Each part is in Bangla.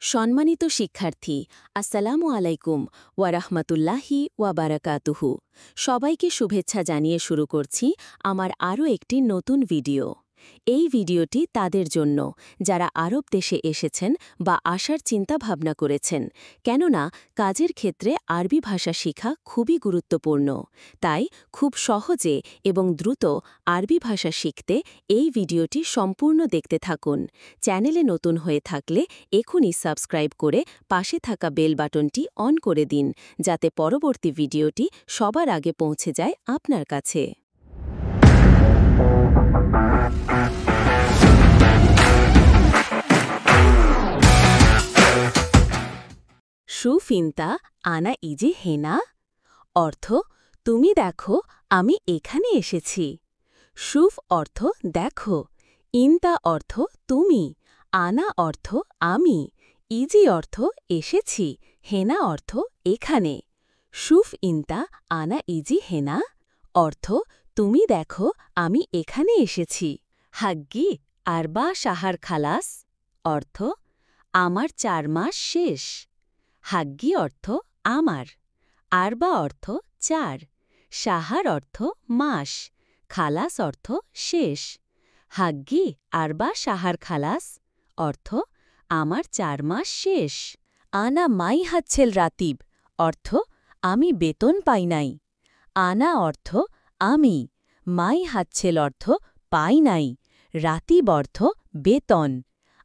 সম্মানিত শিক্ষার্থী, আসসালামু আলাইকুম ওয়া রাহমাতুল্লাহি ওয়া বারাকাতুহু। সবাইকে শুভেচ্ছা জানিয়ে শুরু করছি আমার আরও একটি নতুন ভিডিও। এই ভিডিওটি তাদের জন্য যারা আরব দেশে এসেছেন বা আসার চিন্তাভাবনা করেছেন, কেননা কাজের ক্ষেত্রে আরবি ভাষা শেখা খুবই গুরুত্বপূর্ণ। তাই খুব সহজে এবং দ্রুত আরবি ভাষা শিখতে এই ভিডিওটি সম্পূর্ণ দেখতে থাকুন। চ্যানেলে নতুন হয়ে থাকলে এখনই সাবস্ক্রাইব করে পাশে থাকা বেল বাটনটি অন করে দিন, যাতে পরবর্তী ভিডিওটি সবার আগে পৌঁছে যায় আপনার কাছে। সুফিন্তা আনা ইজি হেনা, অর্থ তুমি দেখো আমি এখানে এসেছি। সুফ অর্থ দেখো, ইন্তা অর্থ তুমি, আনা অর্থ আমি, ইজি অর্থ এসেছি, হেনা অর্থ এখানে। সুফ ইন্তা আনা ইজি হেনা, অর্থ তুমি দেখো আমি এখানে এসেছি। হাগ্গি আরবা শাহার খালাস, অর্থ আমার ৪ মাস শেষ। হাগ্গি অর্থ আমার, আরবা অর্থ ৪, শাহার অর্থ মাস, খালাস অর্থ শেষ। হাগ্গি আরবা শাহার খালাস, অর্থ আমার ৪ মাস শেষ। আনা মাই হাচ্ছেল রাতিব, অর্থ আমি বেতন পাই নাই। আনা অর্থ আমি, মাই হাচ্ছেল অর্থ পাই নাই, রাতিব অর্থ বেতন।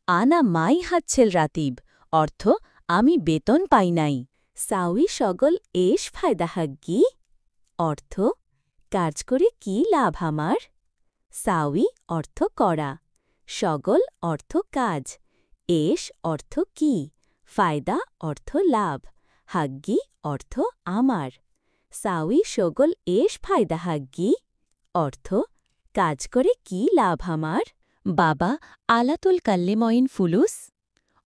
আনা মাই হাচ্ছেল রাতিব, অর্থ আমি বেতন পাই নাই। সাউই সগল এস ফায়দা হাগ্গি, অর্থ কাজ করে কি লাভ আমার। সাউই অর্থ করা, সগল অর্থ কাজ, এস অর্থ কি, ফায়দা অর্থ লাভ, হাগ্গি অর্থ আমার। সাউই সগল এস ফায়দা হাগ্গি, অর্থ কাজ করে কি লাভ আমার। বাবা আলাতুল কাল্লেময়িন ফুলুস,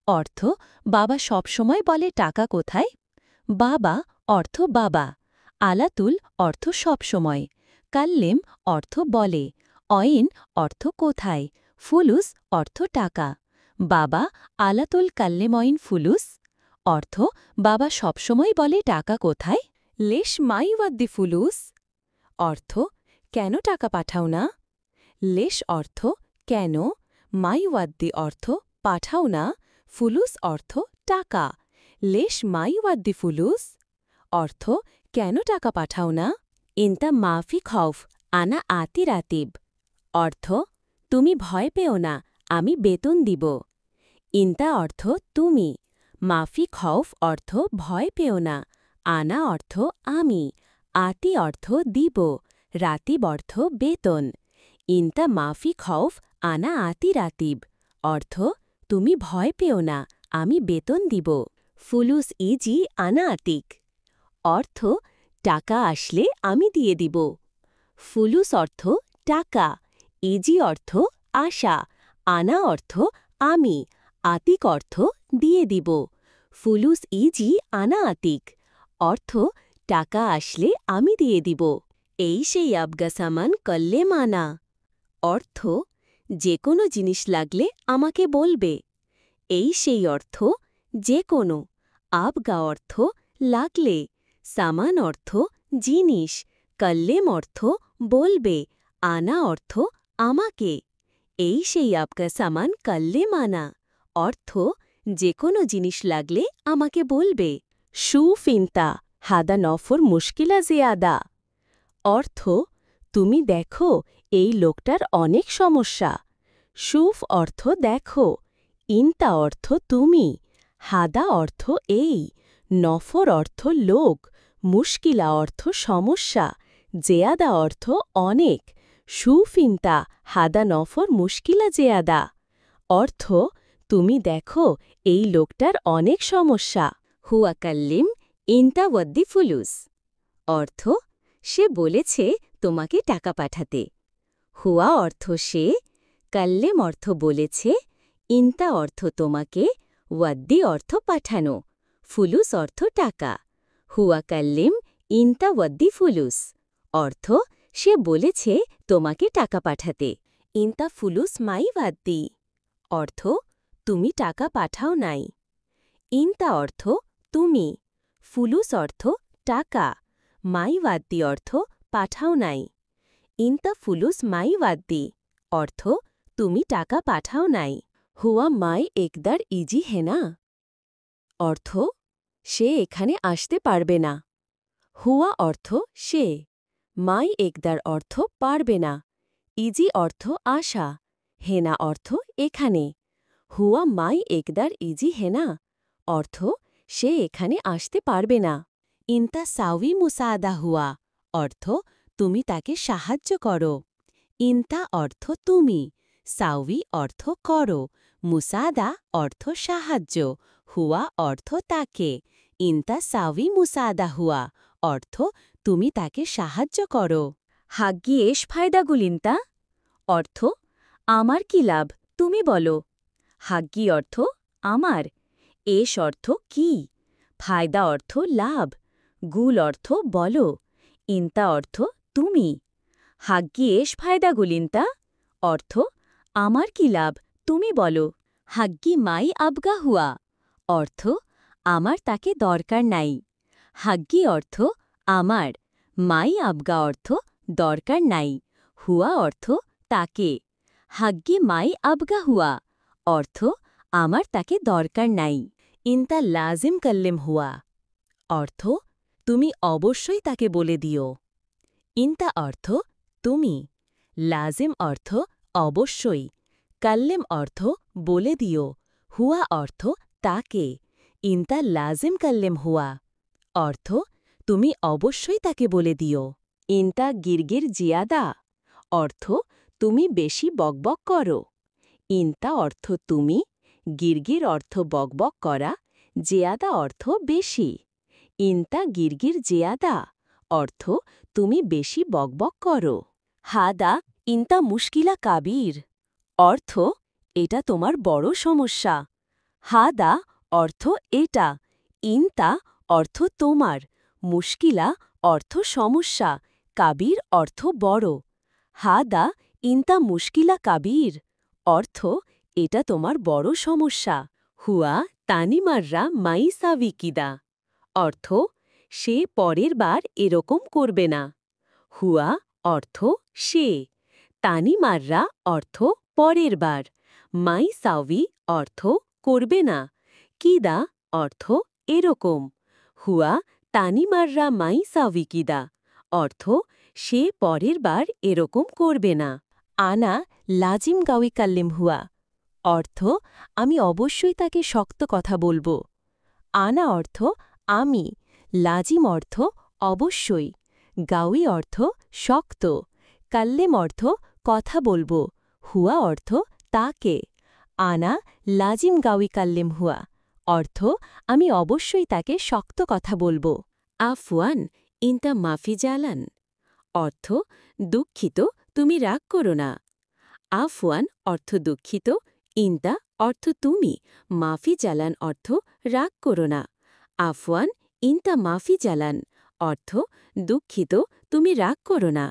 অর্থ বাবা সবসময় বলে টাকা কোথায়। বাবা অর্থ বাবা, আলাতুল অর্থ সবসময়, কাল্লেম অর্থ বলে, অয়েন অর্থ কোথায়, ফুলুস অর্থ টাকা। বাবা আলাতুল কাল্লেময়িন ফুলুস, অর্থ বাবা সবসময় বলে টাকা কোথায়। লেশ মাই ওয়াদ্দি ফুলুস, অর্থ কেন টাকা পাঠাও না। লেশ অর্থ কেন, মাই ওয়াদ্দি অর্থ পাঠাও না, ফুলুস অর্থ টাকা। লেশ মাই ওয়াদ্দি ফুলুস, অর্থ কেন টাকা পাঠাও না। ইন্তা মাফি খৌফ আনা আতি রাতিব, অর্থ তুমি ভয় পেও না আমি বেতন দিব। ইন্তা অর্থ তুমি, মাফি খৌফ অর্থ ভয় পেও না, আনা অর্থ আমি, আতি অর্থ দিব, রাতিব অর্থ বেতন। ইন্তা মাফি খৌফ আনা আতি রাতিব, অর্থ তুমি ভয় পেও না আমি বেতন দিব। ফুলুস ইজি আনা আতিক, অর্থ টাকা আসলে আমি দিয়ে দিব। ফুলুস অর্থ টাকা, ইজি অর্থ আশা, আনা অর্থ আমি, আতিক অর্থ দিয়ে দিব। ফুলুস ইজি আনা আতিক, অর্থ টাকা আসলে আমি দিয়ে দিব। এই সেই আবগা সামান কল্লে মানা, অর্থ যে কোনো জিনিস লাগলে আমাকে বলবে। এই সেই অর্থ যে কোনো, আবগা অর্থ লাগলে, সামান অর্থ জিনিস, কল্লেম অর্থ বলবে, আনা অর্থ আমাকে। এই সেই আবগা সামান কল্লে মানা, অর্থ যে কোনো জিনিস লাগলে আমাকে বলবে। সুফিন্তা হাদা নফর মুশকিলা জিয়াদা, অর্থ তুমি দেখো এই লোকটার অনেক সমস্যা। সুফ অর্থ দেখো, ইন্তা অর্থ তুমি, হাদা অর্থ এই, নফর অর্থ লোক, মুশকিলা অর্থ সমস্যা, জেয়াদা অর্থ অনেক। সুফিন্তা হাদা নফর মুশকিলা জেয়াদা, অর্থ তুমি দেখো এই লোকটার অনেক সমস্যা। হুয়া কাল্লিম ইন্তা ওয়াদ্দি ফুলুস, অর্থ সে বলেছে তোমাকে টাকা পাঠাতে। হুয়া অর্থ সে, কাল্লেম অর্থ বলেছে, ইন্তা অর্থ তোমাকে, ওয়াদ্দি অর্থ পাঠানো, ফুলুস অর্থ টাকা। হুয়া কাল্লিম ইন্তা ওয়াদ্দি ফুলুস, অর্থ সে বলেছে তোমাকে টাকা পাঠাতে। ইন্তা ফুলুস মাই ওয়াদ্দি, অর্থ তুমি টাকা পাঠাও নাই। ইনতা অর্থ তুমি, ফুলুস অর্থ টাকা, মাইওয়াদ্দি অর্থ পাঠাও নাই। ইনতা ফুলুস মাইওয়াদ্দি অর্থ তুমি টাকা পাঠাও নাই। হুয়া মাই একদার ইজি হেনা অর্থ সে এখানে আসতে পারবে না। হুয়া অর্থ সে, মাই একদার অর্থ পারবে না, ইজি অর্থ আশা, হেনা অর্থ এখানে। হুয়া মাই একদার ইজি হেনা অর্থ সে এখানে আসতে পারবে না। ইনতা সাউই মুসাদা হুয়া অর্থ তুমি তাকে সাহায্য করো। ইনতা অর্থ তুমি, সাউই অর্থ করো, মুসাদা অর্থ সাহায্য, হুয়া অর্থ তাকে। ইনতা সাউই মুসাদা হুয়া অর্থ তুমি তাকে সাহায্য করো। হাগ্গি এস ফায়দাগুলিনতা অর্থ আমার কি লাভ তুমি বলো। হাগ্গি অর্থ আমার, এস অর্থ কি, ফায়দা অর্থ লাভ, গুল অর্থ বলো, ইনতা অর্থ তুমি। হাগ্গি এস ফায়দাগুলিনতা অর্থ আমার কি লাভ তুমি বলো। হাগ্গি মাই আবগা হুয়া অর্থ আমার তাকে দরকার নাই। হাগ্গি অর্থ আমার, মাই আবগা অর্থ দরকার নাই, হুয়া অর্থ তাকে। হাগ্গি মাই আবগা হুয়া অর্থ আমার তাকে দরকার নাই। ইনতা লাজিম কাল্লেম হুয়া অর্থ তুমি অবশ্যই তাকে বলে দিও। ইনতা অর্থ তুমি, লাজিম অর্থ অবশ্যই, কাল্লেম অর্থ বলে দিও, হুয়া অর্থ তাকে। ইনতা লাজিম কাল্লেম হুয়া অর্থ তুমি অবশ্যই তাকে বলে দিও। ইনতা গিরগির জিয়াদা অর্থ তুমি বেশি বকবক করো। ইনতা অর্থ তুমি, গিরগির অর্থ বকবক করা, জিয়াদা অর্থ বেশি। ইনতা গিরগির জিয়াদা অর্থ তুমি বেশি বকবক করো। হাদা ইনতা মুশকিলা কাবির অর্থ এটা তোমার বড় সমস্যা। হাদা অর্থ এটা, ইনতা অর্থ তোমার, মুশকিলা অর্থ সমস্যা, কাবির অর্থ বড়। হাদা ইনতা মুশকিলা কাবির অর্থ এটা তোমার বড় সমস্যা। হুয়া তানিমাররা মাইসাভি কিদা অর্থ সে পরের বার এরকম করবে না। হুয়া অর্থ সে, তানিমাররা অর্থ পরের বার, মাইসাভি অর্থ করবে না, কিদা অর্থ এরকম। হুয়া তানিমাররা মাইসাভি কিদা অর্থ সে পরের বার এরকম করবে না। আনা লাজিম গাউই কাল্লিম হুয়া অর্থ আমি অবশ্যই তাকে শক্ত কথা বলবো। আনা অর্থ আমি, লাজিম অর্থ অবশ্যই, গাউই অর্থ শক্ত, কাল্লেম অর্থ কথা বলবো, হুয়া অর্থ তাকে। আনা লাজিম গাউই কাল্লেম হুয়া অর্থ আমি অবশ্যই তাকে শক্ত কথা বলবো। আফওয়ান ইনতা মাফি জালান অর্থ দুঃখিত তুমি রাগ করো না। আফওয়ান অর্থ দুঃখিত, ইনতা অর্থ তুমি, মাফি জালান অর্থ রাগ করো না। আফওয়ান ইনতা মাফি জালান অর্থ দুঃখিত তুমি রাগ করো না।